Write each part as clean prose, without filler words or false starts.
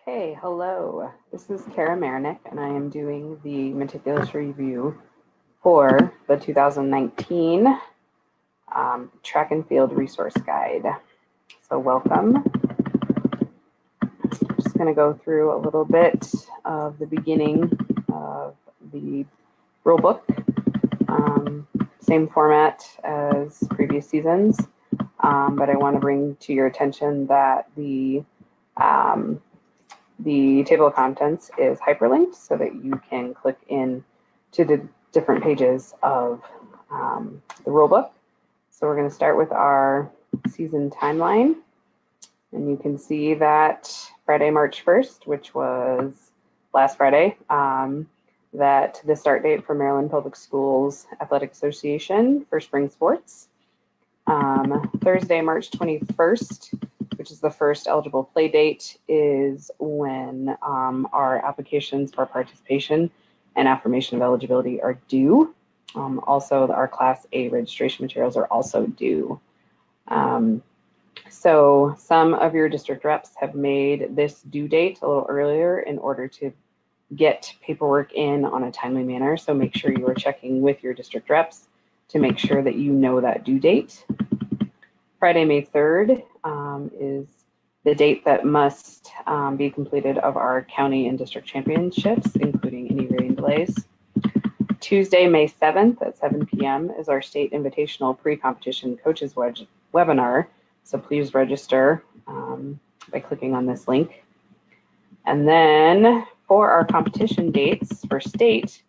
Hey, hello. This is Kara Marinick, and I am doing the meticulous review for the 2019 Track and Field Resource Guide. So welcome. I'm just going to go through a little bit of the beginning of the rule book. Same format as previous seasons, but I want to bring to your attention that the table of contents is hyperlinked so that you can click in to the different pages of the rulebook. So we're going to start with our season timeline. And you can see that Friday, March 1st, which was last Friday, that the start date for Maryland Public Schools Athletic Association for spring sports. Thursday, March 21st, which is the first eligible play date, is when our applications for participation and affirmation of eligibility are due. Also, our Class A registration materials are also due. So some of your district reps have made this due date a little earlier in order to get paperwork in on a timely manner. So make sure you are checking with your district reps to make sure that you know that due date. Friday, May 3rd is the date that must be completed of our county and district championships, including any rating delays. Tuesday, May 7th at 7 p.m. is our state invitational pre-competition coaches webinar. So please register by clicking on this link. And then for our competition dates for state,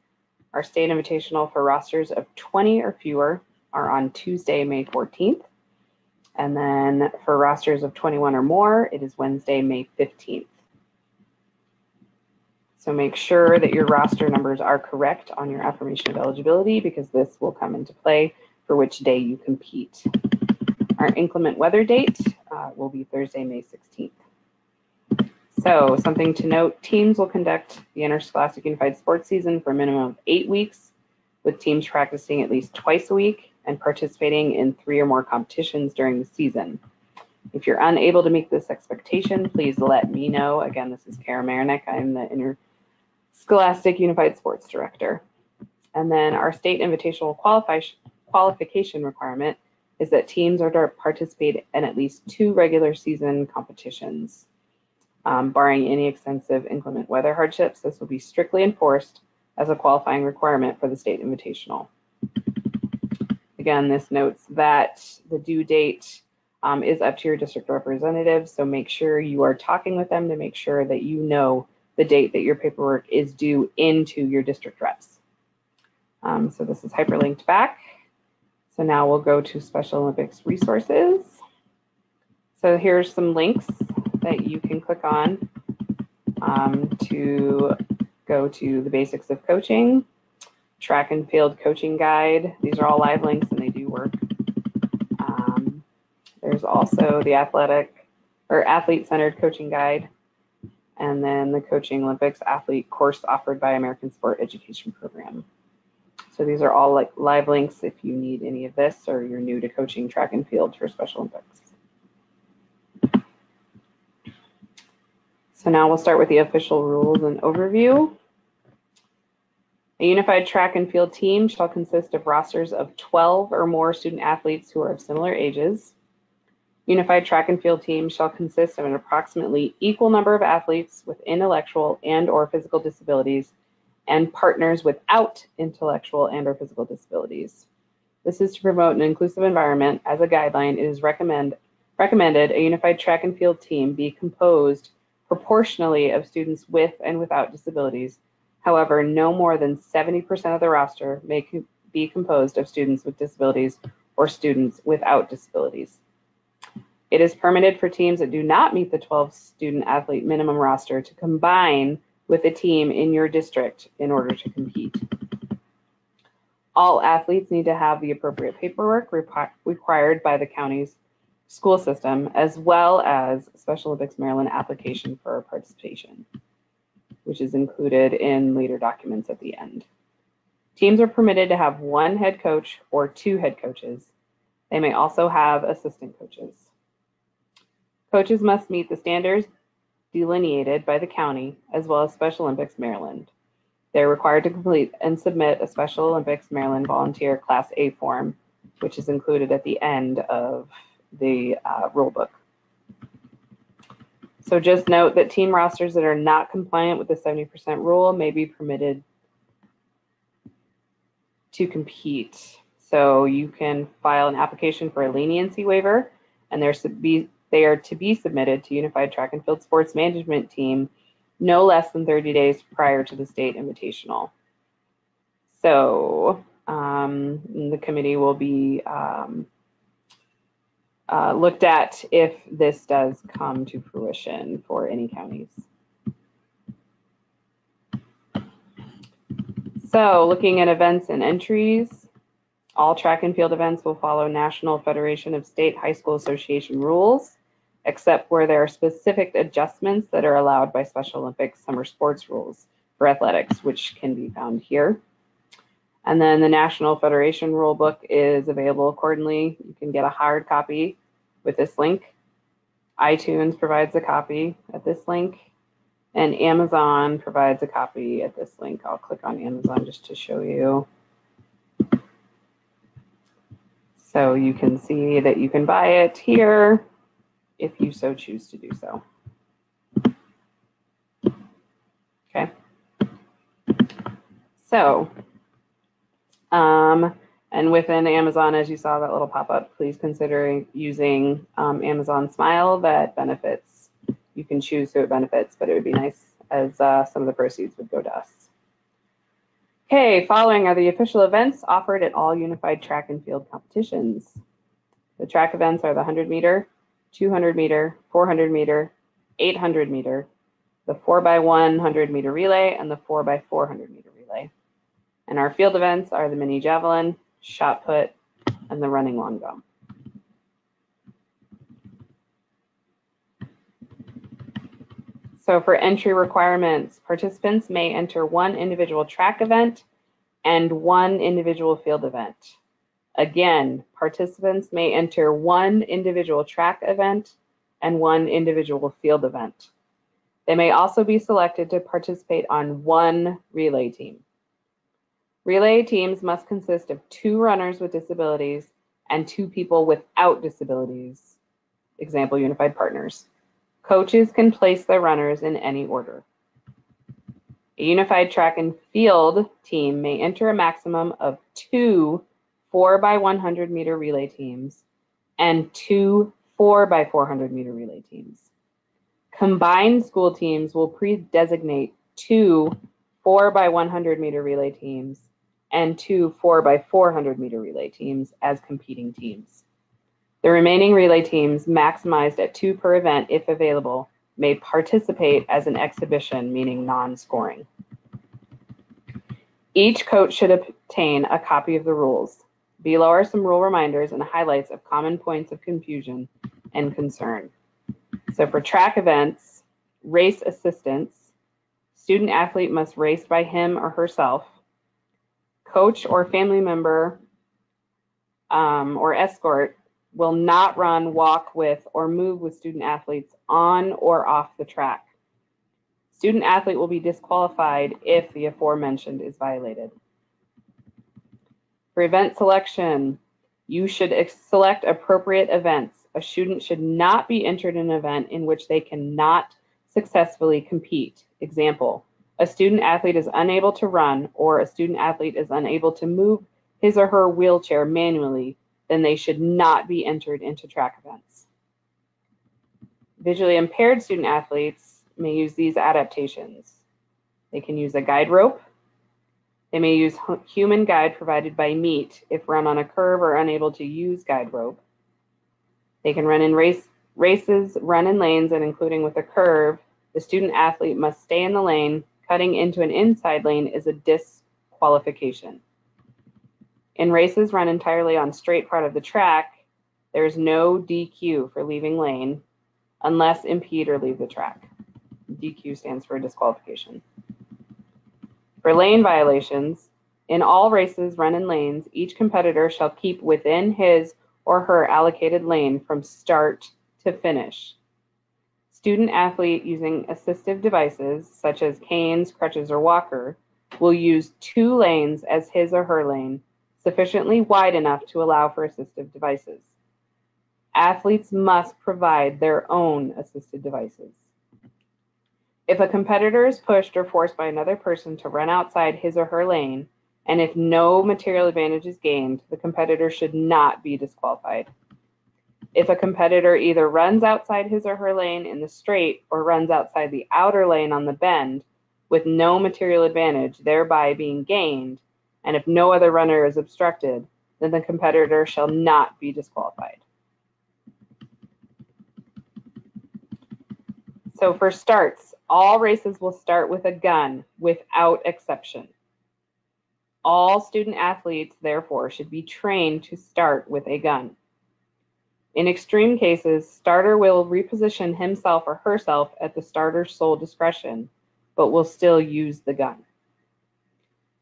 our state invitational for rosters of 20 or fewer are on Tuesday, May 14th. And then for rosters of 21 or more, it is Wednesday, May 15th. So make sure that your roster numbers are correct on your affirmation of eligibility, because this will come into play for which day you compete. Our inclement weather date will be Thursday, May 16th. So something to note, teams will conduct the Interscholastic Unified Sports Season for a minimum of 8 weeks, with teams practicing at least twice a week and participating in 3 or more competitions during the season. If you're unable to meet this expectation, please let me know. Again, this is Kara Marinick. I'm the Interscholastic Unified Sports Director. And then our state invitational qualification requirement is that teams are to participate in at least 2 regular season competitions. Barring any extensive inclement weather hardships, this will be strictly enforced as a qualifying requirement for the state invitational. Again, this notes that the due date is up to your district representative, so make sure you are talking with them to make sure that you know the date that your paperwork is due into your district reps. So this is hyperlinked back. So now we'll go to Special Olympics resources. So here's some links that you can click on to go to the basics of coaching, track and field coaching guide. These are all live links and they do work. There's also the athlete-centered coaching guide, and then the Coaching Olympics athlete course offered by American Sport Education Program. So these are all like live links if you need any of this or you're new to coaching track and field for Special Olympics. So now we'll start with the official rules and overview. A unified track and field team shall consist of rosters of 12 or more student athletes who are of similar ages. Unified track and field team shall consist of an approximately equal number of athletes with intellectual and/or physical disabilities and partners without intellectual and/or physical disabilities. This is to promote an inclusive environment. As a guideline, it is recommended a unified track and field team be composed proportionally of students with and without disabilities. However, no more than 70% of the roster may be composed of students with disabilities or students without disabilities. It is permitted for teams that do not meet the 12 student athlete minimum roster to combine with a team in your district in order to compete. All athletes need to have the appropriate paperwork required by the county's school system, as well as Special Olympics Maryland application for participation, which is included in later documents at the end. Teams are permitted to have 1 head coach or 2 head coaches. They may also have assistant coaches. Coaches must meet the standards delineated by the county, as well as Special Olympics Maryland. They're required to complete and submit a Special Olympics Maryland Volunteer Class A form, which is included at the end of the rule book. So just note that team rosters that are not compliant with the 70% rule may be permitted to compete. So you can file an application for a leniency waiver, and they are to be submitted to Unified Track and Field Sports Management Team no less than 30 days prior to the state invitational. So the committee will be looked at if this does come to fruition for any counties. So looking at events and entries, all track and field events will follow National Federation of State High School Association rules, except where there are specific adjustments that are allowed by Special Olympics summer sports rules for athletics, which can be found here. And then the National Federation rule book is available accordingly. You can get a hard copy with this link. iTunes provides a copy at this link, and Amazon provides a copy at this link. I'll click on Amazon just to show you. So you can see that you can buy it here if you so choose to do so. Okay. So, and within Amazon, as you saw that little pop-up, please consider using Amazon Smile. That benefits, you can choose who it benefits, but it would be nice as some of the proceeds would go to us. Okay, following are the official events offered at all Unified Track and Field competitions. The track events are the 100 meter, 200 meter, 400 meter, 800 meter, the 4x100 meter relay, and the 4x400 meter relay. And our field events are the mini javelin, shot put, and the running long jump. So for entry requirements, participants may enter one individual track event and one individual field event. Again, participants may enter one individual track event and one individual field event. They may also be selected to participate on one relay team. Relay teams must consist of 2 runners with disabilities and 2 people without disabilities, example, unified partners. Coaches can place their runners in any order. A unified track and field team may enter a maximum of 2 4x100 meter relay teams and 2 4x400 meter relay teams. Combined school teams will pre-designate 2 4x100 meter relay teams and 2 4x400 meter relay teams as competing teams. The remaining relay teams, maximized at 2 per event if available, may participate as an exhibition, meaning non-scoring. Each coach should obtain a copy of the rules. Below are some rule reminders and highlights of common points of confusion and concern. So for track events, race assistance, student athlete must race by him or herself. Coach or family member or escort will not run, walk with, or move with student athletes on or off the track. Student athlete will be disqualified if the aforementioned is violated. For event selection, you should select appropriate events. A student should not be entered in an event in which they cannot successfully compete. Example, a student athlete is unable to run or a student athlete is unable to move his or her wheelchair manually, then they should not be entered into track events. Visually impaired student athletes may use these adaptations. They can use a guide rope. They may use human guide provided by MEET if run on a curve or unable to use guide rope. They can run in races, run in lanes, and including with a curve, the student athlete must stay in the lane. Cutting into an inside lane is a disqualification. In races run entirely on straight part of the track, there is no DQ for leaving lane unless impede or leave the track. DQ stands for disqualification. For lane violations, in all races run in lanes, each competitor shall keep within his or her allocated lane from start to finish. student athlete using assistive devices, such as canes, crutches, or walker, will use 2 lanes as his or her lane, sufficiently wide enough to allow for assistive devices. Athletes must provide their own assistive devices. If a competitor is pushed or forced by another person to run outside his or her lane, and if no material advantage is gained, the competitor should not be disqualified. If a competitor either runs outside his or her lane in the straight or runs outside the outer lane on the bend with no material advantage thereby being gained, and if no other runner is obstructed, then the competitor shall not be disqualified. So for starts, all races will start with a gun without exception. All student athletes, therefore, should be trained to start with a gun. In extreme cases, starter will reposition himself or herself at the starter's sole discretion, but will still use the gun.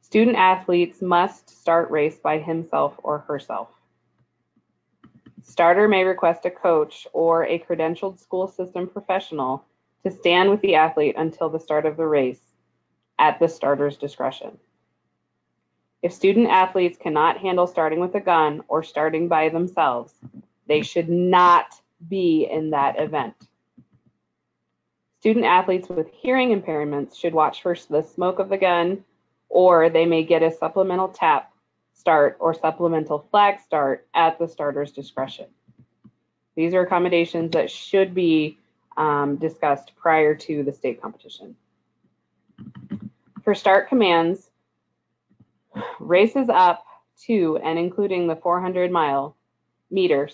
Student athletes must start race by himself or herself. Starter may request a coach or a credentialed school system professional to stand with the athlete until the start of the race at the starter's discretion. If student athletes cannot handle starting with a gun or starting by themselves, they should not be in that event. Student athletes with hearing impairments should watch for the smoke of the gun, or they may get a supplemental tap start or supplemental flag start at the starter's discretion. These are accommodations that should be discussed prior to the state competition. For start commands, races up to and including the 400 meter,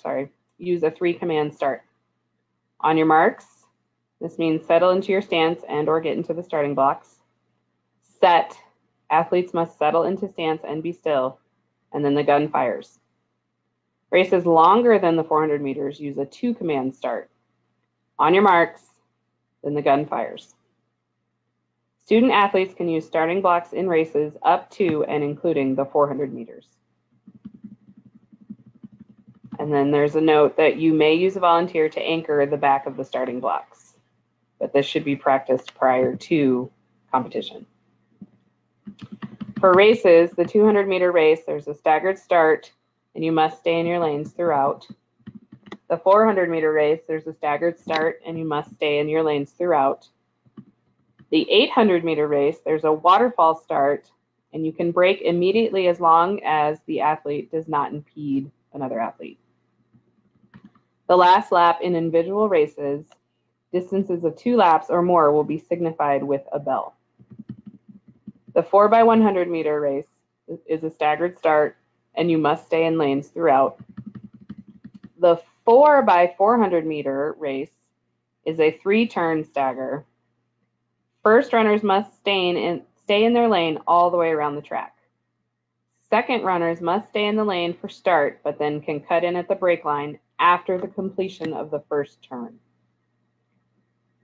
use a 3-command start. On your marks, this means settle into your stance and or get into the starting blocks. Set, athletes must settle into stance and be still, and then the gun fires. Races longer than the 400 meters use a 2-command start. On your marks, then the gun fires. Student athletes can use starting blocks in races up to and including the 400 meters. And then there's a note that you may use a volunteer to anchor the back of the starting blocks, but this should be practiced prior to competition. For races, the 200-meter race, there's a staggered start, and you must stay in your lanes throughout. The 400-meter race, there's a staggered start, and you must stay in your lanes throughout. The 800-meter race, there's a waterfall start, and you can break immediately as long as the athlete does not impede another athlete. The last lap in individual races, distances of 2 laps or more will be signified with a bell. The 4x100-meter race is a staggered start, and you must stay in lanes throughout. The 4x400-meter race is a 3-turn stagger. First runners must stay in their lane all the way around the track. Second runners must stay in the lane for start, but then can cut in at the break line after the completion of the first turn.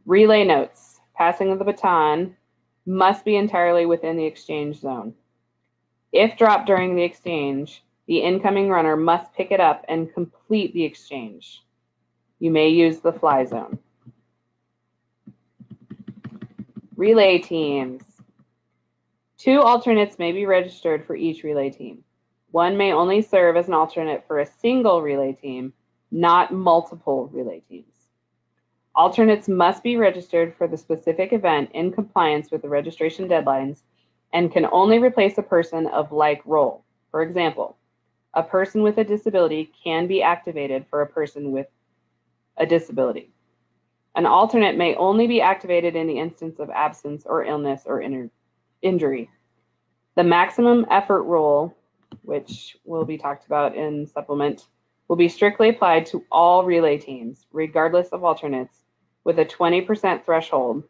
Relay notes. Passing of the baton must be entirely within the exchange zone. If dropped during the exchange, the incoming runner must pick it up and complete the exchange. You may use the fly zone. Relay teams. 2 alternates may be registered for each relay team. One may only serve as an alternate for a single relay team, not multiple relay teams. Alternates must be registered for the specific event in compliance with the registration deadlines and can only replace a person of like role. For example, a person with a disability can be activated for a person with a disability. An alternate may only be activated in the instance of absence or illness or injury. The maximum effort rule, which will be talked about in supplement, will be strictly applied to all relay teams, regardless of alternates, with a 20% threshold,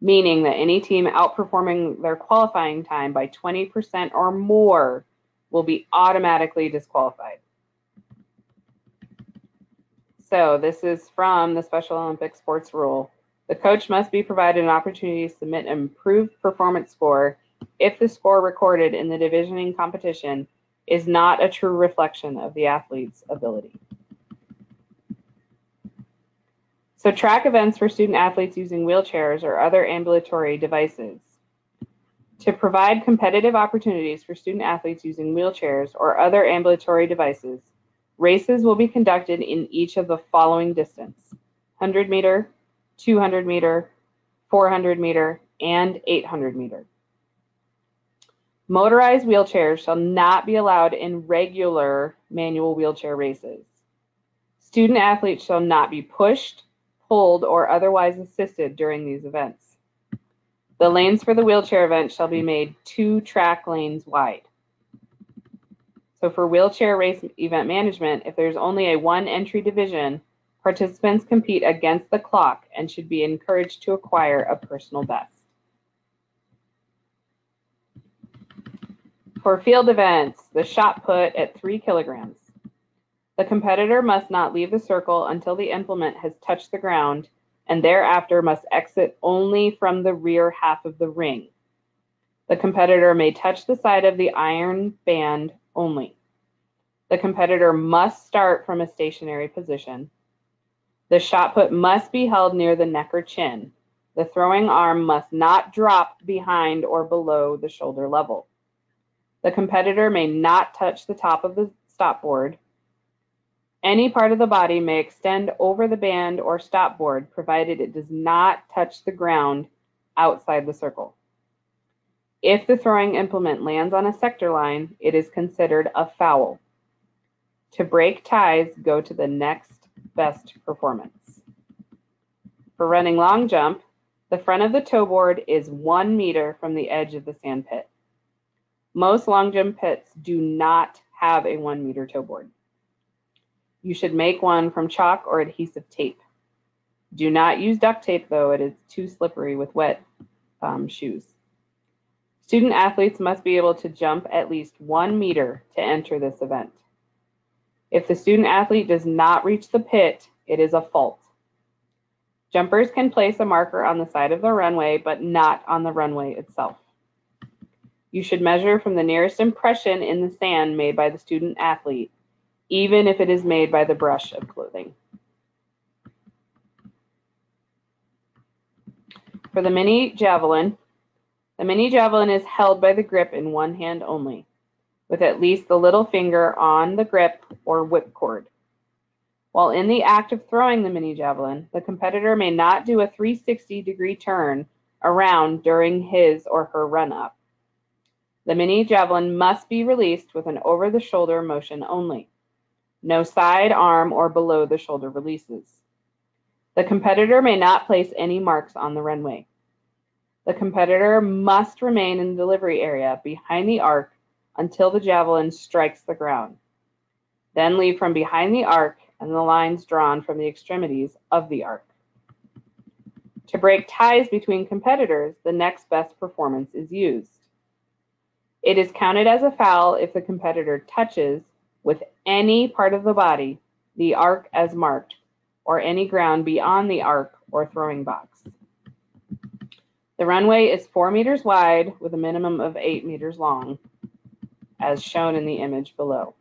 meaning that any team outperforming their qualifying time by 20% or more will be automatically disqualified. So this is from the Special Olympic Sports Rule. The coach must be provided an opportunity to submit an improved performance score if the score recorded in the divisioning competition is not a true reflection of the athlete's ability. So track events for student athletes using wheelchairs or other ambulatory devices. To provide competitive opportunities for student athletes using wheelchairs or other ambulatory devices, races will be conducted in each of the following distance: 100 meter, 200 meter, 400 meter, and 800 meter. Motorized wheelchairs shall not be allowed in regular manual wheelchair races. Student athletes shall not be pushed, pulled, or otherwise assisted during these events. The lanes for the wheelchair event shall be made 2 track lanes wide. So for wheelchair race event management, if there's only a 1 entry division, participants compete against the clock and should be encouraged to acquire a personal best. For field events, the shot put at 3 kilograms. The competitor must not leave the circle until the implement has touched the ground and thereafter must exit only from the rear half of the ring. The competitor may touch the side of the iron band only. The competitor must start from a stationary position. The shot put must be held near the neck or chin. The throwing arm must not drop behind or below the shoulder level. The competitor may not touch the top of the stop board. Any part of the body may extend over the band or stop board, provided it does not touch the ground outside the circle. If the throwing implement lands on a sector line, it is considered a foul. To break ties, go to the next best performance. For running long jump, the front of the toe board is 1 meter from the edge of the sand pit. Most long jump pits do not have a 1 meter toe board. You should make one from chalk or adhesive tape. Do not use duct tape, though it is too slippery with wet shoes. Student athletes must be able to jump at least 1 meter to enter this event. If the student athlete does not reach the pit, it is a fault. Jumpers can place a marker on the side of the runway, but not on the runway itself. You should measure from the nearest impression in the sand made by the student athlete, even if it is made by the brush of clothing. For the mini javelin is held by the grip in one hand only, with at least the little finger on the grip or whipcord. While in the act of throwing the mini javelin, the competitor may not do a 360-degree turn around during his or her run-up. The mini javelin must be released with an over-the-shoulder motion only. No side, arm, or below the shoulder releases. The competitor may not place any marks on the runway. The competitor must remain in the delivery area behind the arc until the javelin strikes the ground. Then leave from behind the arc and the lines drawn from the extremities of the arc. To break ties between competitors, the next best performance is used. It is counted as a foul if the competitor touches, with any part of the body, the arc as marked, or any ground beyond the arc or throwing box. The runway is 4 meters wide with a minimum of 8 meters long, as shown in the image below.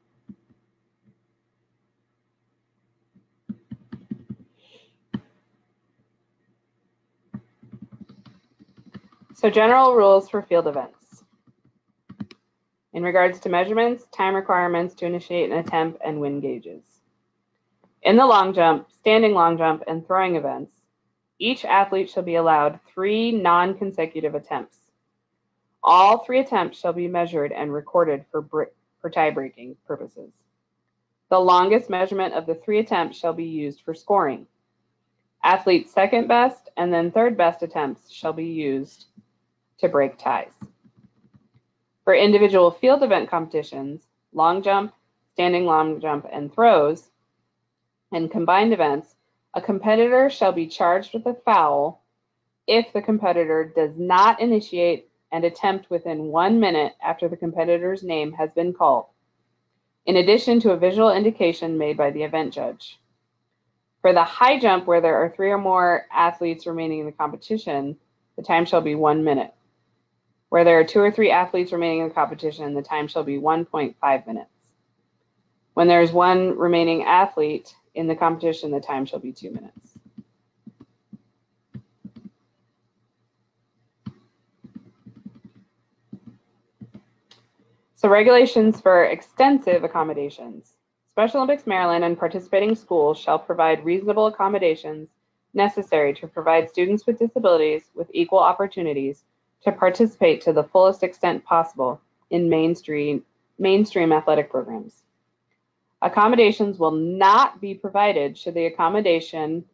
So general rules for field events. In regards to measurements, time requirements to initiate an attempt, and wind gauges. In the long jump, standing long jump, and throwing events, each athlete shall be allowed 3 non-consecutive attempts. All 3 attempts shall be measured and recorded for tie-breaking purposes. The longest measurement of the 3 attempts shall be used for scoring. Athlete's second best and then third best attempts shall be used to break ties. For individual field event competitions, long jump, standing long jump, and throws, and combined events, a competitor shall be charged with a foul if the competitor does not initiate and attempt within 1 minute after the competitor's name has been called, in addition to a visual indication made by the event judge. For the high jump, where there are 3 or more athletes remaining in the competition, the time shall be 1 minute. Where there are 2 or 3 athletes remaining in the competition, the time shall be 1.5 minutes. When there is 1 remaining athlete in the competition, the time shall be 2 minutes. So regulations for extensive accommodations. Special Olympics Maryland and participating schools shall provide reasonable accommodations necessary to provide students with disabilities with equal opportunities to participate to the fullest extent possible in mainstream athletic programs. Accommodations will not be provided should the accommodation,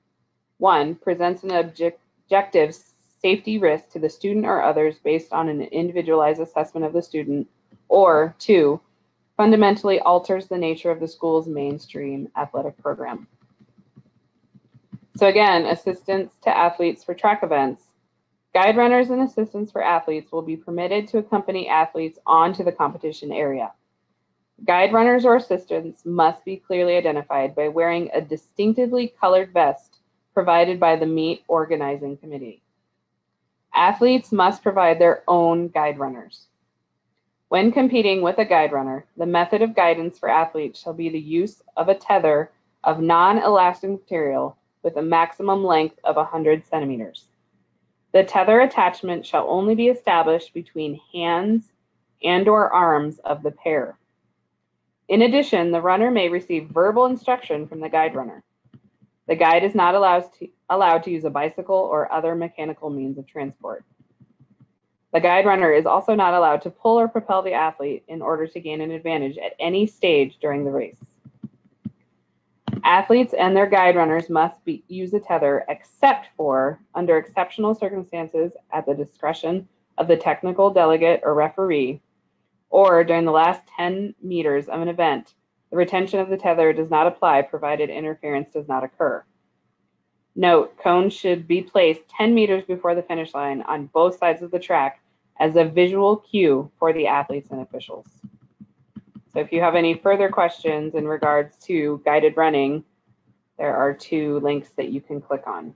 1, presents an objective safety risk to the student or others based on an individualized assessment of the student, or 2, fundamentally alters the nature of the school's mainstream athletic program. So again, assistance to athletes for track events. Guide runners and assistants for athletes will be permitted to accompany athletes onto the competition area. Guide runners or assistants must be clearly identified by wearing a distinctively colored vest provided by the meet organizing committee. Athletes must provide their own guide runners. When competing with a guide runner, the method of guidance for athletes shall be the use of a tether of non-elastic material with a maximum length of 100 centimeters. The tether attachment shall only be established between hands and/or arms of the pair. In addition, the runner may receive verbal instruction from the guide runner. The guide is not allowed to use a bicycle or other mechanical means of transport. The guide runner is also not allowed to pull or propel the athlete in order to gain an advantage at any stage during the race. Athletes and their guide runners must use a tether except for, under exceptional circumstances, at the discretion of the technical delegate or referee, or during the last 10 meters of an event. The retention of the tether does not apply provided interference does not occur. Note, cones should be placed 10 meters before the finish line on both sides of the track as a visual cue for the athletes and officials. So if you have any further questions in regards to guided running, there are 2 links that you can click on.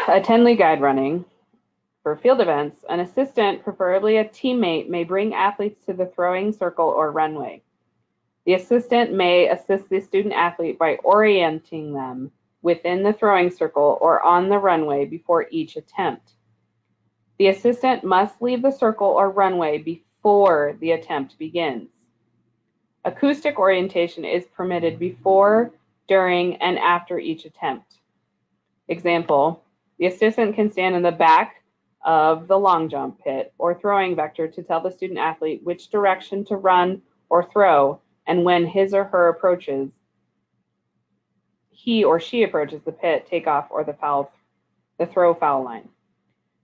Attend guide running. For field events, an assistant, preferably a teammate, may bring athletes to the throwing circle or runway. The assistant may assist the student athlete by orienting them within the throwing circle or on the runway before each attempt. The assistant must leave the circle or runway before the attempt begins. Acoustic orientation is permitted before, during, and after each attempt. Example, the assistant can stand in the back of the long jump pit or throwing vector to tell the student athlete which direction to run or throw, and when he or she approaches the pit, takeoff, or the throw foul line.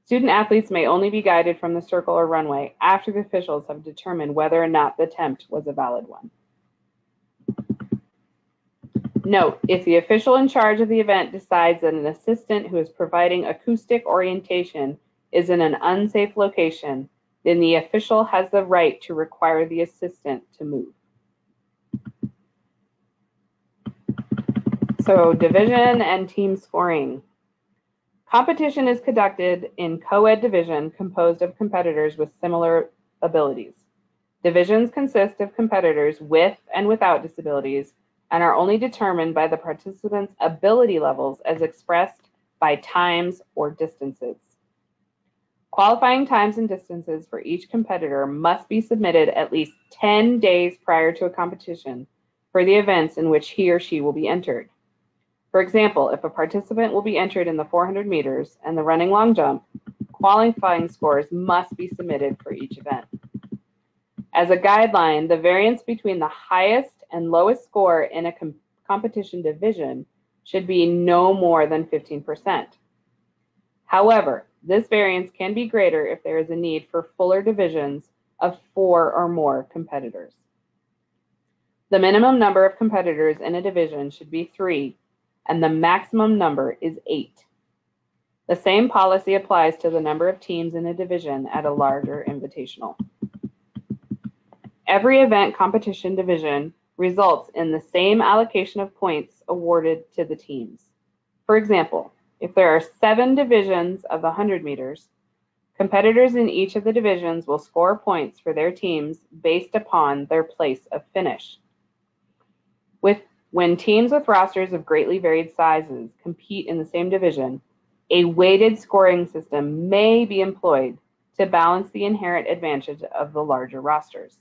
Student athletes may only be guided from the circle or runway after the officials have determined whether or not the attempt was a valid one. Note, if the official in charge of the event decides that an assistant who is providing acoustic orientation is in an unsafe location, then the official has the right to require the assistant to move. So, division and team scoring. Competition is conducted in co-ed division composed of competitors with similar abilities. Divisions consist of competitors with and without disabilities and are only determined by the participants' ability levels as expressed by times or distances. Qualifying times and distances for each competitor must be submitted at least 10 days prior to a competition for the events in which he or she will be entered. For example, if a participant will be entered in the 400 meters and the running long jump, qualifying scores must be submitted for each event. As a guideline, the variance between the highest and lowest score in a competition division should be no more than 15%. However, this variance can be greater if there is a need for fuller divisions of 4 or more competitors. The minimum number of competitors in a division should be 3, and the maximum number is 8. The same policy applies to the number of teams in a division at a larger invitational. Every event competition division results in the same allocation of points awarded to the teams. For example, if there are 7 divisions of the 100 meters, competitors in each of the divisions will score points for their teams based upon their place of finish. When teams with rosters of greatly varied sizes compete in the same division, a weighted scoring system may be employed to balance the inherent advantage of the larger rosters.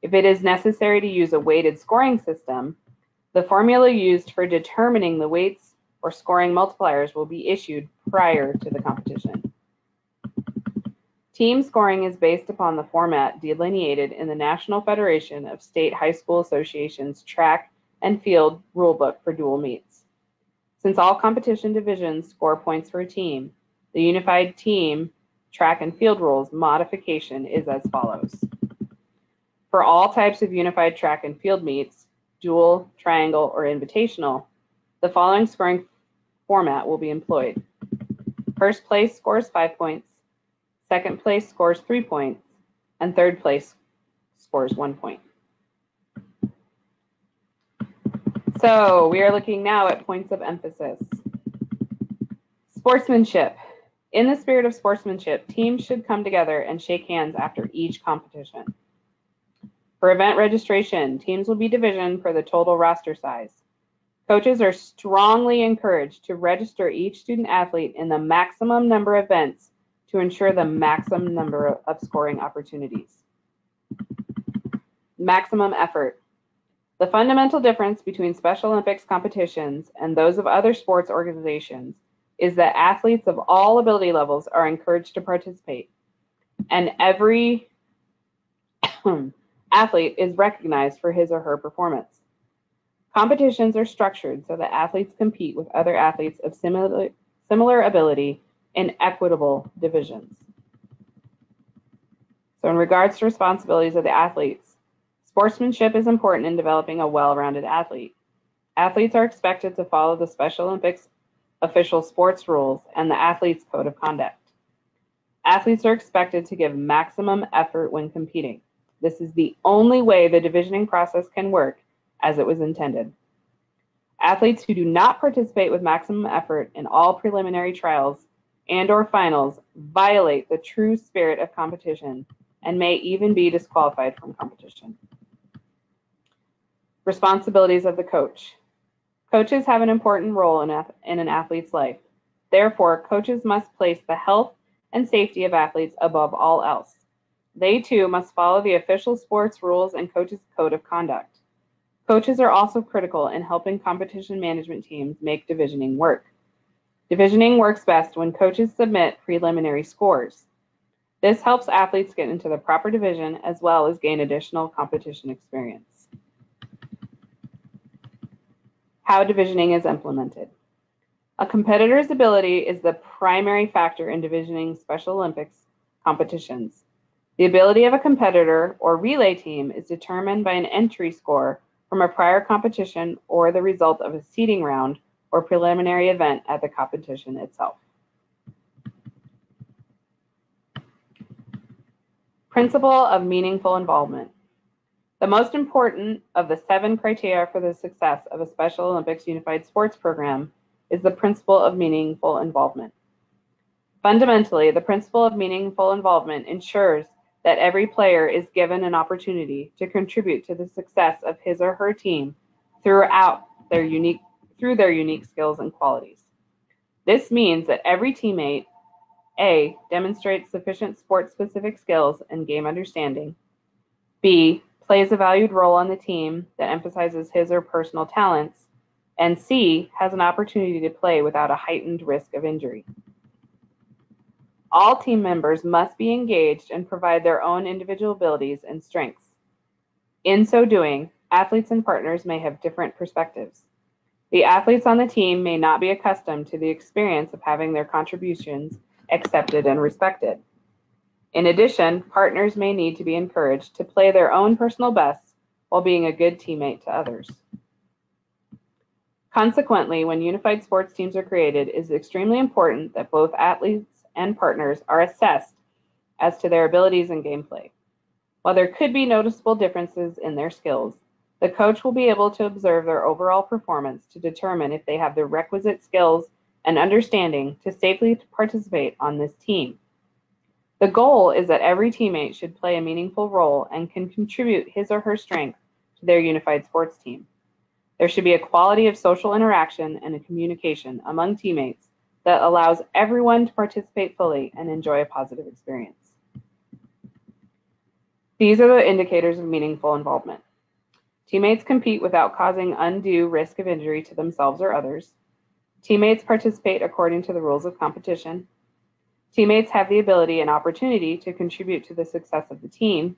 If it is necessary to use a weighted scoring system, the formula used for determining the weights or scoring multipliers will be issued prior to the competition. Team scoring is based upon the format delineated in the National Federation of State High School Associations track and field rulebook for dual meets. Since all competition divisions score points for a team, the unified team track and field rules modification is as follows. For all types of unified track and field meets, dual, triangle, or invitational, the following scoring format will be employed. First place scores 5 points, second place scores 3 points, and third place scores 1 point. So we are looking now at points of emphasis. Sportsmanship. In the spirit of sportsmanship, teams should come together and shake hands after each competition. For event registration, teams will be divisioned per the total roster size. Coaches are strongly encouraged to register each student athlete in the maximum number of events to ensure the maximum number of scoring opportunities. Maximum effort. The fundamental difference between Special Olympics competitions and those of other sports organizations is that athletes of all ability levels are encouraged to participate, and every athlete is recognized for his or her performance. Competitions are structured so that athletes compete with other athletes of similar ability in equitable divisions. So in regards to responsibilities of the athletes, sportsmanship is important in developing a well-rounded athlete. Athletes are expected to follow the Special Olympics official sports rules and the athlete's code of conduct. Athletes are expected to give maximum effort when competing. This is the only way the divisioning process can work as it was intended. Athletes who do not participate with maximum effort in all preliminary trials and/or finals violate the true spirit of competition and may even be disqualified from competition. Responsibilities of the coach. Coaches have an important role in an athlete's life. Therefore, coaches must place the health and safety of athletes above all else. They too must follow the official sports rules and coaches' code of conduct. Coaches are also critical in helping competition management teams make divisioning work. Divisioning works best when coaches submit preliminary scores. This helps athletes get into the proper division as well as gain additional competition experience. How divisioning is implemented. A competitor's ability is the primary factor in divisioning Special Olympics competitions. The ability of a competitor or relay team is determined by an entry score from a prior competition or the result of a seeding round or preliminary event at the competition itself. Principle of meaningful involvement. The most important of the 7 criteria for the success of a Special Olympics Unified Sports Program is the principle of meaningful involvement. Fundamentally, the principle of meaningful involvement ensures that every player is given an opportunity to contribute to the success of his or her team through their unique skills and qualities. This means that every teammate, A, demonstrates sufficient sport-specific skills and game understanding, B, plays a valued role on the team that emphasizes his or personal talents, and C, has an opportunity to play without a heightened risk of injury. All team members must be engaged and provide their own individual abilities and strengths. In so doing, athletes and partners may have different perspectives. The athletes on the team may not be accustomed to the experience of having their contributions accepted and respected. In addition, partners may need to be encouraged to play their own personal best while being a good teammate to others. Consequently, when unified sports teams are created, it is extremely important that both athletes and partners are assessed as to their abilities and gameplay. While there could be noticeable differences in their skills, the coach will be able to observe their overall performance to determine if they have the requisite skills and understanding to safely participate on this team. The goal is that every teammate should play a meaningful role and can contribute his or her strength to their unified sports team. There should be a quality of social interaction and a communication among teammates that allows everyone to participate fully and enjoy a positive experience. These are the indicators of meaningful involvement. Teammates compete without causing undue risk of injury to themselves or others. Teammates participate according to the rules of competition. Teammates have the ability and opportunity to contribute to the success of the team.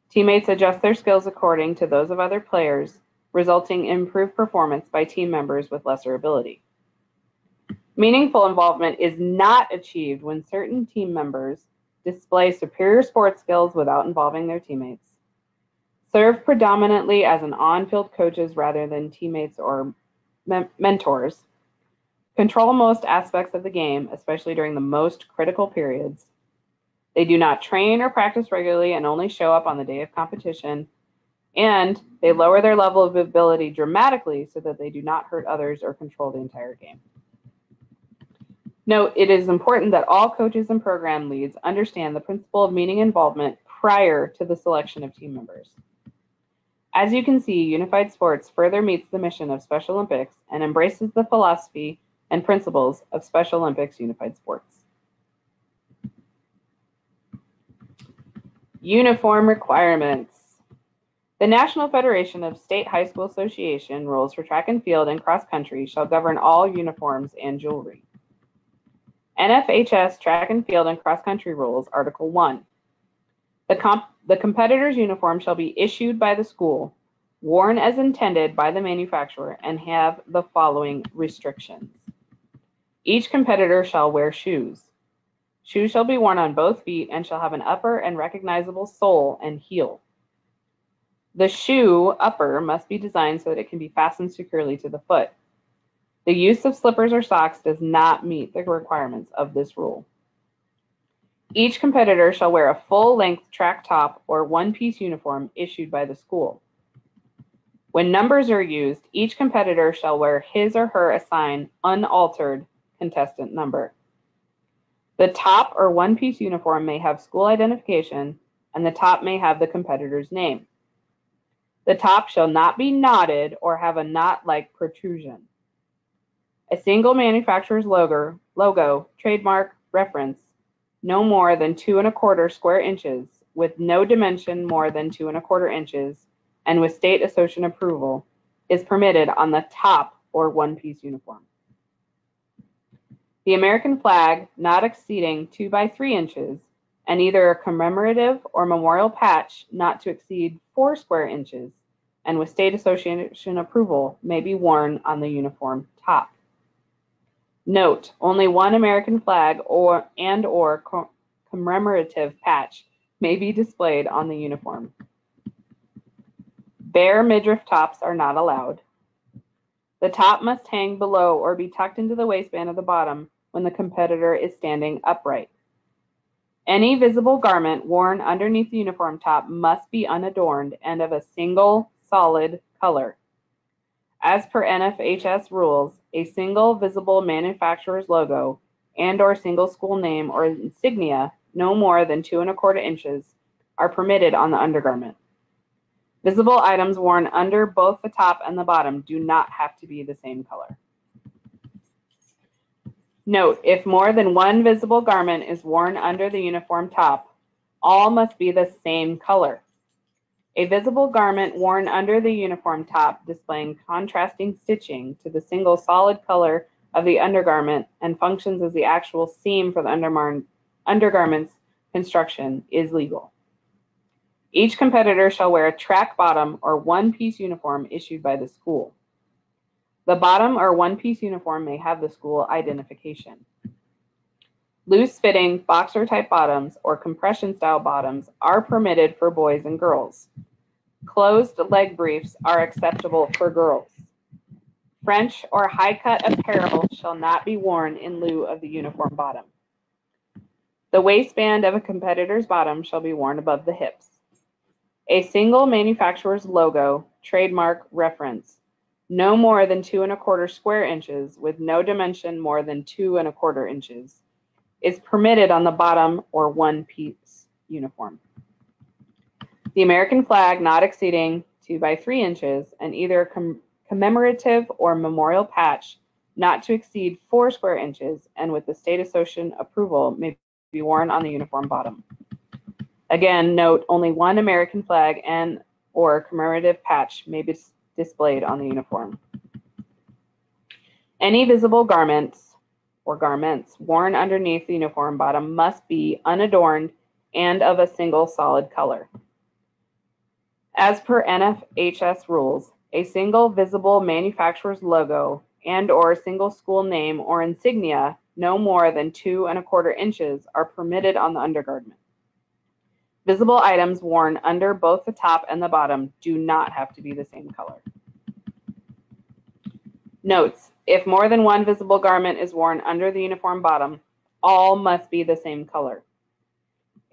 Teammates adjust their skills according to those of other players, resulting in improved performance by team members with lesser ability. Meaningful involvement is not achieved when certain team members display superior sports skills without involving their teammates, serve predominantly as an on-field coaches rather than teammates or mentors, control most aspects of the game, especially during the most critical periods. They do not train or practice regularly and only show up on the day of competition, and they lower their level of ability dramatically so that they do not hurt others or control the entire game. Note, it is important that all coaches and program leads understand the principle of meaning involvement prior to the selection of team members. As you can see, Unified Sports further meets the mission of Special Olympics and embraces the philosophy and principles of Special Olympics Unified Sports. Uniform requirements. The National Federation of State High School Association rules for track and field and cross country shall govern all uniforms and jewelry. NFHS Track and Field and Cross Country Rules, Article 1. The competitor's uniform shall be issued by the school, worn as intended by the manufacturer, and have the following restrictions. Each competitor shall wear shoes. Shoes shall be worn on both feet and shall have an upper and recognizable sole and heel. The shoe upper must be designed so that it can be fastened securely to the foot. The use of slippers or socks does not meet the requirements of this rule. Each competitor shall wear a full-length track top or one-piece uniform issued by the school. When numbers are used, each competitor shall wear his or her assigned unaltered contestant number. The top or one-piece uniform may have school identification, and the top may have the competitor's name. The top shall not be knotted or have a knot-like protrusion. A single manufacturer's logo, trademark, reference, no more than 2 1/4 square inches, with no dimension more than 2 1/4 inches, and with state association approval, is permitted on the top or one-piece uniform. The American flag not exceeding 2 by 3 inches, and either a commemorative or memorial patch not to exceed 4 square inches, and with state association approval, may be worn on the uniform top. Note, only one American flag or commemorative patch may be displayed on the uniform. Bare midriff tops are not allowed. The top must hang below or be tucked into the waistband of the bottom when the competitor is standing upright. Any visible garment worn underneath the uniform top must be unadorned and of a single solid color. As per NFHS rules, a single visible manufacturer's logo and/or single school name or insignia no more than 2 1/4 inches are permitted on the undergarment. Visible items worn under both the top and the bottom do not have to be the same color. Note, if more than one visible garment is worn under the uniform top, all must be the same color. A visible garment worn under the uniform top displaying contrasting stitching to the single solid color of the undergarment and functions as the actual seam for the undergarment's construction is legal. Each competitor shall wear a track bottom or one-piece uniform issued by the school. The bottom or one-piece uniform may have the school identification. Loose-fitting boxer-type bottoms or compression-style bottoms are permitted for boys and girls. Closed leg briefs are acceptable for girls. French or high-cut apparel shall not be worn in lieu of the uniform bottom. The waistband of a competitor's bottom shall be worn above the hips. A single manufacturer's logo, trademark, reference, no more than 2 1/4 square inches with no dimension more than 2 1/4 inches, is permitted on the bottom or one-piece uniform. The American flag not exceeding 2 by 3 inches and either a commemorative or memorial patch not to exceed 4 square inches, and with the state association approval may be worn on the uniform bottom. Again, note only one American flag and or commemorative patch may be displayed on the uniform. Any visible garments or garments worn underneath the uniform bottom must be unadorned and of a single solid color. As per NFHS rules, a single visible manufacturer's logo and or a single school name or insignia no more than 2 1/4 inches are permitted on the undergarment. Visible items worn under both the top and the bottom do not have to be the same color. Notes: if more than one visible garment is worn under the uniform bottom, all must be the same color.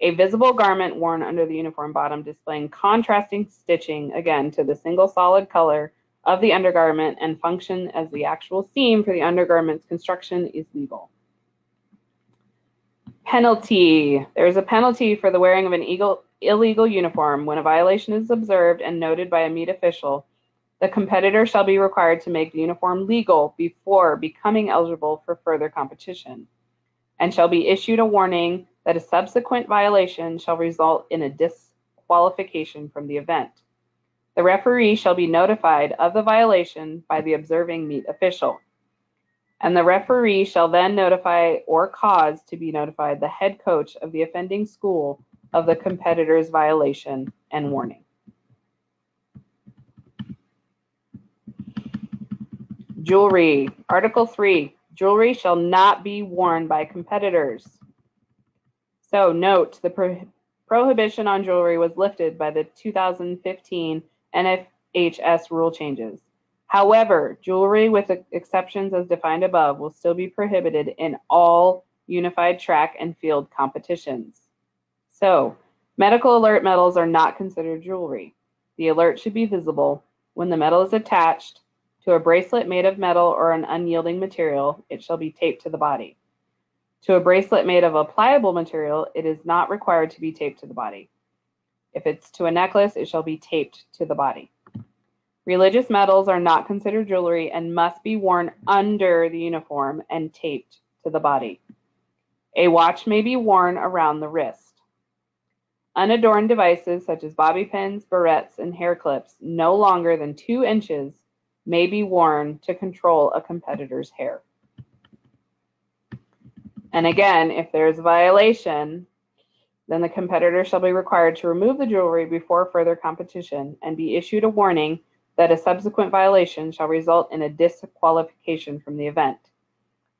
A visible garment worn under the uniform bottom displaying contrasting stitching, again, to the single solid color of the undergarment and function as the actual seam for the undergarment's construction is legal. Penalty. There is a penalty for the wearing of an illegal uniform. When a violation is observed and noted by a meet official, the competitor shall be required to make the uniform legal before becoming eligible for further competition, and shall be issued a warning that a subsequent violation shall result in a disqualification from the event. The referee shall be notified of the violation by the observing meet official, and the referee shall then notify or cause to be notified the head coach of the offending school of the competitor's violation and warning. Jewelry. Article 3. Jewelry shall not be worn by competitors. So note, the prohibition on jewelry was lifted by the 2015 NFHS rule changes. However, jewelry with exceptions as defined above will still be prohibited in all unified track and field competitions. So, medical alert medals are not considered jewelry. The alert should be visible. When the medal is attached to a bracelet made of metal or an unyielding material, it shall be taped to the body. To a bracelet made of a pliable material, it is not required to be taped to the body. If it's to a necklace, it shall be taped to the body. Religious medals are not considered jewelry and must be worn under the uniform and taped to the body. A watch may be worn around the wrist. Unadorned devices such as bobby pins, barrettes, and hair clips no longer than 2 inches may be worn to control a competitor's hair. And again, if there is a violation, then the competitor shall be required to remove the jewelry before further competition and be issued a warning that a subsequent violation shall result in a disqualification from the event.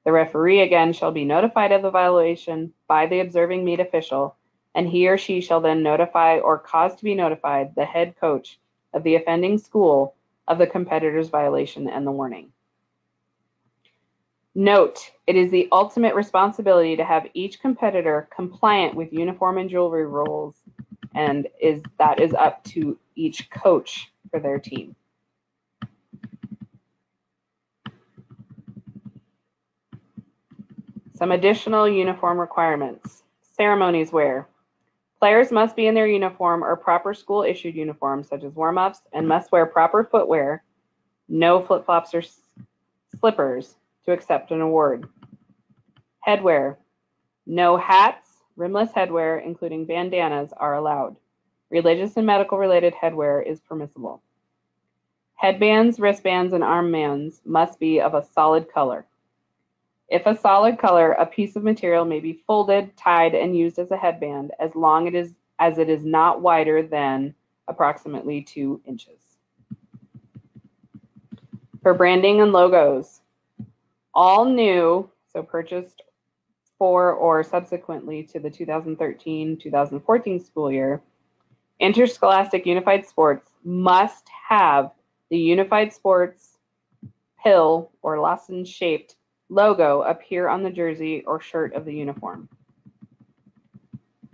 The referee again shall be notified of the violation by the observing meet official, and he or she shall then notify or cause to be notified the head coach of the offending school of the competitor's violation and the warning. Note, it is the ultimate responsibility to have each competitor compliant with uniform and jewelry rules, and that is up to each coach for their team. Some additional uniform requirements. Ceremonies wear. Players must be in their uniform or proper school-issued uniforms, such as warm-ups, and must wear proper footwear, no flip-flops or slippers, to accept an award. Headwear. No hats, rimless headwear, including bandanas, are allowed. Religious and medical-related headwear is permissible. Headbands, wristbands, and armbands must be of a solid color. If a solid color, a piece of material may be folded, tied, and used as a headband as long as it is not wider than approximately 2 inches. For branding and logos, all new, so purchased for or subsequently to the 2013-2014 school year, interscholastic unified sports must have the unified sports pill or lozenge-shaped logo appear on the jersey or shirt of the uniform.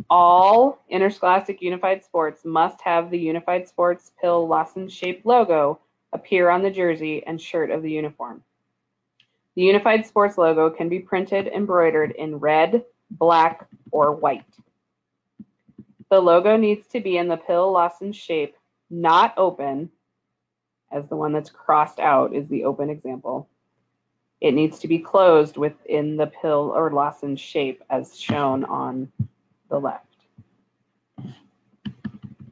All interscholastic unified sports must have the unified sports pill lozenge-shaped logo appear on the jersey and shirt of the uniform. The unified sports logo can be printed, embroidered in red, black, or white. The logo needs to be in the pill lozenge shape, not open, as the one that's crossed out is the open example, It needs to be closed within the pill or lozenge shape as shown on the left.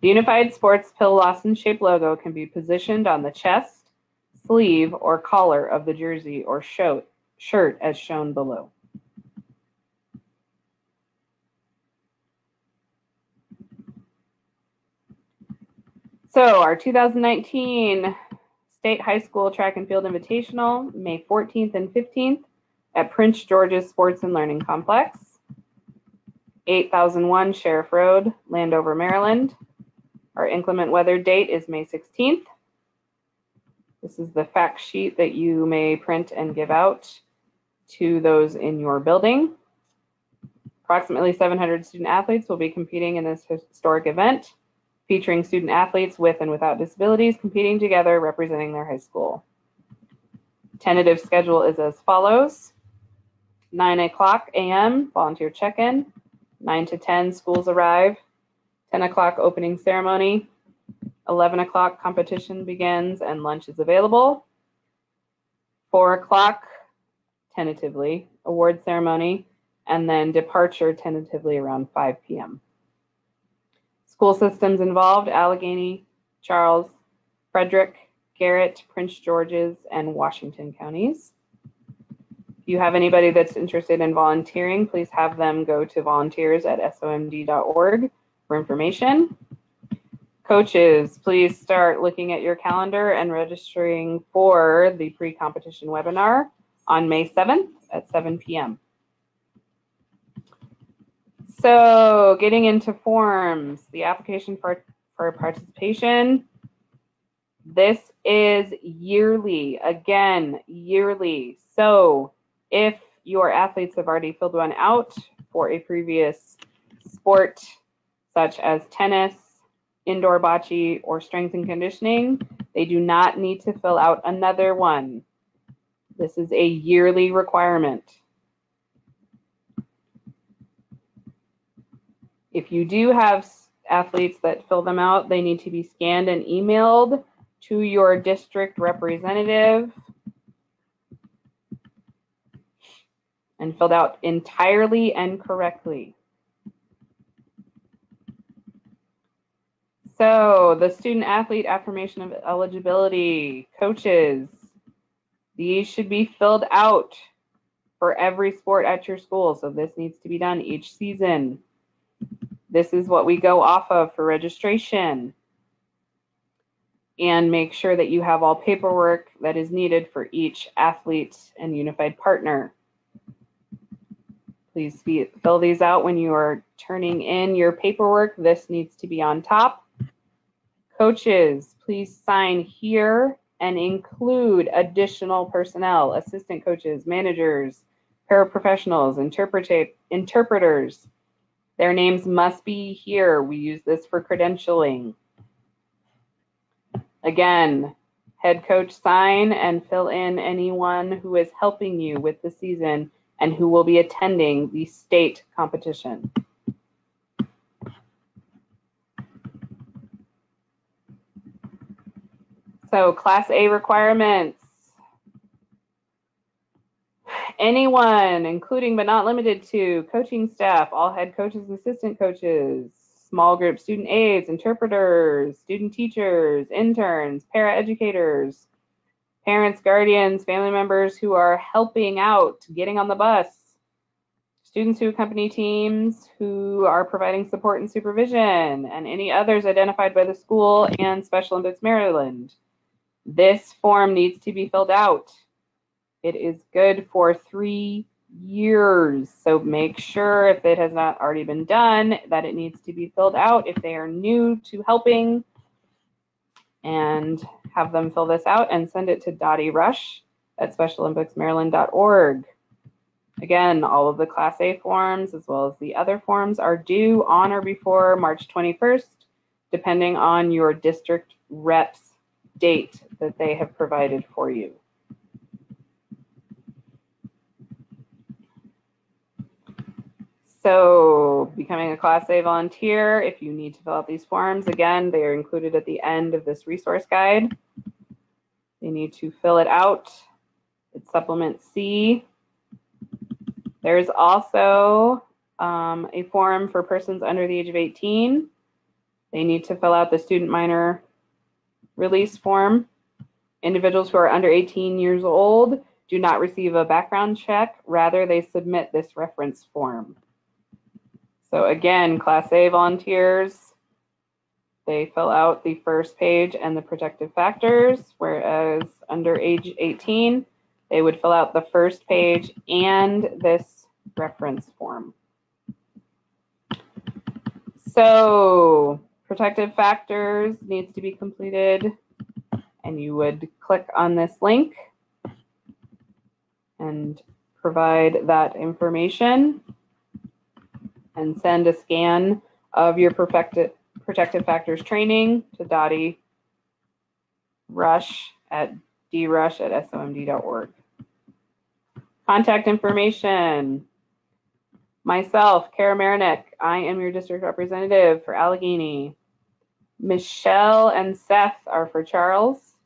The Unified Sports pill lozenge shaped logo can be positioned on the chest, sleeve, or collar of the jersey or shirt as shown below. So our 2019 State High School Track and Field Invitational, May 14th and 15th at Prince George's Sports and Learning Complex, 8001 Sheriff Road, Landover, Maryland. Our inclement weather date is May 16th. This is the fact sheet that you may print and give out to those in your building. Approximately 700 student athletes will be competing in this historic event, featuring student athletes with and without disabilities competing together representing their high school. Tentative schedule is as follows. 9 o'clock a.m. volunteer check-in, 9 to 10 schools arrive, 10 o'clock opening ceremony, 11 o'clock competition begins and lunch is available, 4 o'clock tentatively award ceremony, and then departure tentatively around 5 p.m. School systems involved: Allegheny, Charles, Frederick, Garrett, Prince George's, and Washington counties. If you have anybody that's interested in volunteering, please have them go to volunteers@somd.org for information. Coaches, please start looking at your calendar and registering for the pre-competition webinar on May 7th at 7 p.m. So getting into forms, the application for participation, this is yearly, again, yearly. So if your athletes have already filled one out for a previous sport, such as tennis, indoor bocce, or strength and conditioning, they do not need to fill out another one. This is a yearly requirement. If you do have athletes that fill them out, they need to be scanned and emailed to your district representative and filled out entirely and correctly. So the student athlete affirmation of eligibility, coaches, these should be filled out for every sport at your school. So this needs to be done each season. This is what we go off of for registration. And make sure that you have all paperwork that is needed for each athlete and unified partner. Please fill these out when you are turning in your paperwork. This needs to be on top. Coaches, please sign here and include additional personnel, assistant coaches, managers, paraprofessionals, interpreters. Their names must be here. We use this for credentialing. Again, head coach sign and fill in anyone who is helping you with the season and who will be attending the state competition. So Class A requirements. Anyone, including but not limited to coaching staff, all head coaches, assistant coaches, small group student aides, interpreters, student teachers, interns, paraeducators, parents, guardians, family members who are helping out, getting on the bus, students who accompany teams who are providing support and supervision, and any others identified by the school and Special Olympics Maryland. This form needs to be filled out. It is good for 3 years, so make sure if it has not already been done that it needs to be filled out if they are new to helping, and have them fill this out and send it to Dottie Rush at specialolympicsmaryland.org. Again, all of the Class A forms as well as the other forms are due on or before March 21st, depending on your district rep's date that they have provided for you. So becoming a Class A volunteer, if you need to fill out these forms, again, they are included at the end of this resource guide. You need to fill it out It's supplement C. There's also a form for persons under the age of 18. They need to fill out the student minor release form. Individuals who are under 18 years old do not receive a background check. Rather, they submit this reference form. So again, Class A volunteers, they fill out the first page and the protective factors, whereas under age 18, they would fill out the first page and this reference form. So protective factors needs to be completed, and you would click on this link and provide that information and send a scan of your protective factors training to Dottie Rush at drush@somd.org. Contact information. Myself, Kara Marinick, I am your district representative for Allegheny. Michelle and Seth are for Charles.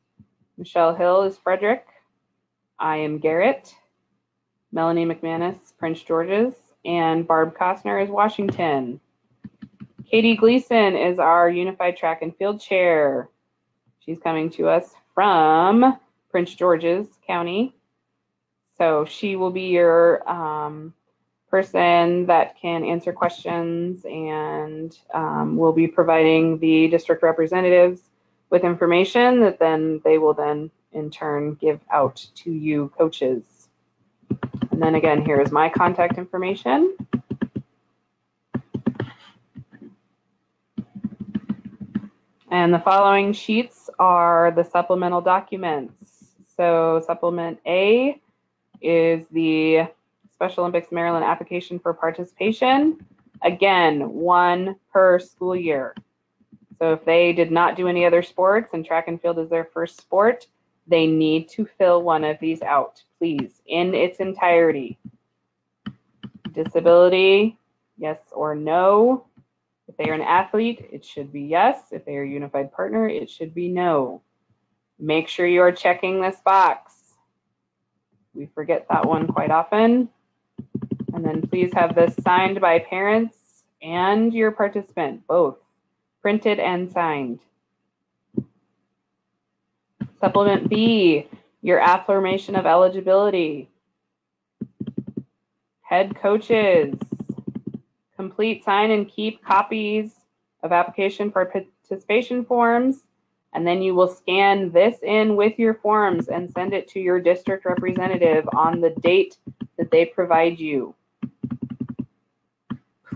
Michelle Hill is Frederick. I am Garrett. Melanie McManus, Prince George's, and Barb Costner is Washington. Katie Gleason is our Unified Track and Field Chair. She's coming to us from Prince George's County. So she will be your person that can answer questions, and will be providing the district representatives with information that then they will then in turn give out to you coaches. And then again, here is my contact information. And the following sheets are the supplemental documents. So supplement A is the Special Olympics Maryland application for participation. Again, one per school year. So if they did not do any other sports and track and field is their first sport, they need to fill one of these out, please, in its entirety. Disability, yes or no. If they are an athlete, it should be yes. If they are a unified partner, it should be no. Make sure you are checking this box. We forget that one quite often. And then please have this signed by parents and your participant, both printed and signed. Supplement B, your affirmation of eligibility. Head coaches, complete, sign, and keep copies of application for participation forms, and then you will scan this in with your forms and send it to your district representative on the date that they provide you.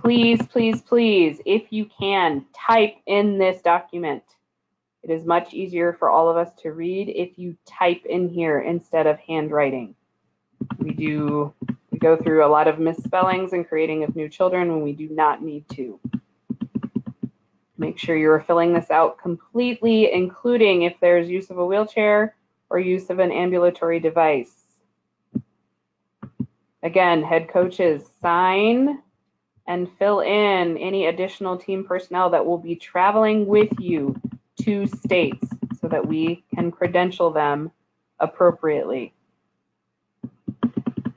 Please, please, please, if you can, type in this document. It is much easier for all of us to read if you type in here instead of handwriting. We go through a lot of misspellings and creating of new children when we do not need to. Make sure you're filling this out completely, including if there's use of a wheelchair or use of an ambulatory device. Again, head coaches, sign and fill in any additional team personnel that will be traveling with you to states so that we can credential them appropriately.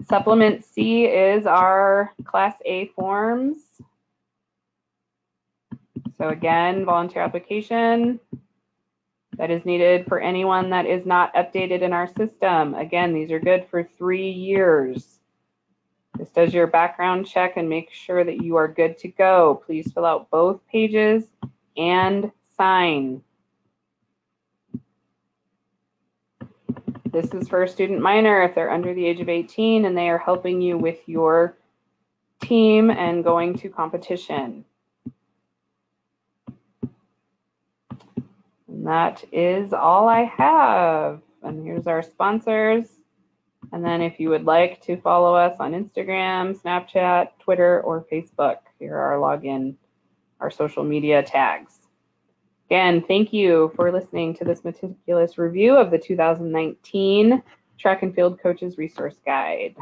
Supplement C is our Class A forms. So again, volunteer application that is needed for anyone that is not updated in our system. Again, these are good for 3 years. This does your background check and make sure that you are good to go. Please fill out both pages and sign. This is for a student minor if they're under the age of 18 and they are helping you with your team and going to competition. And that is all I have. And here's our sponsors. And then if you would like to follow us on Instagram, Snapchat, Twitter, or Facebook, here are our social media tags. Again, thank you for listening to this meticulous review of the 2019 Track and Field Coaches Resource Guide.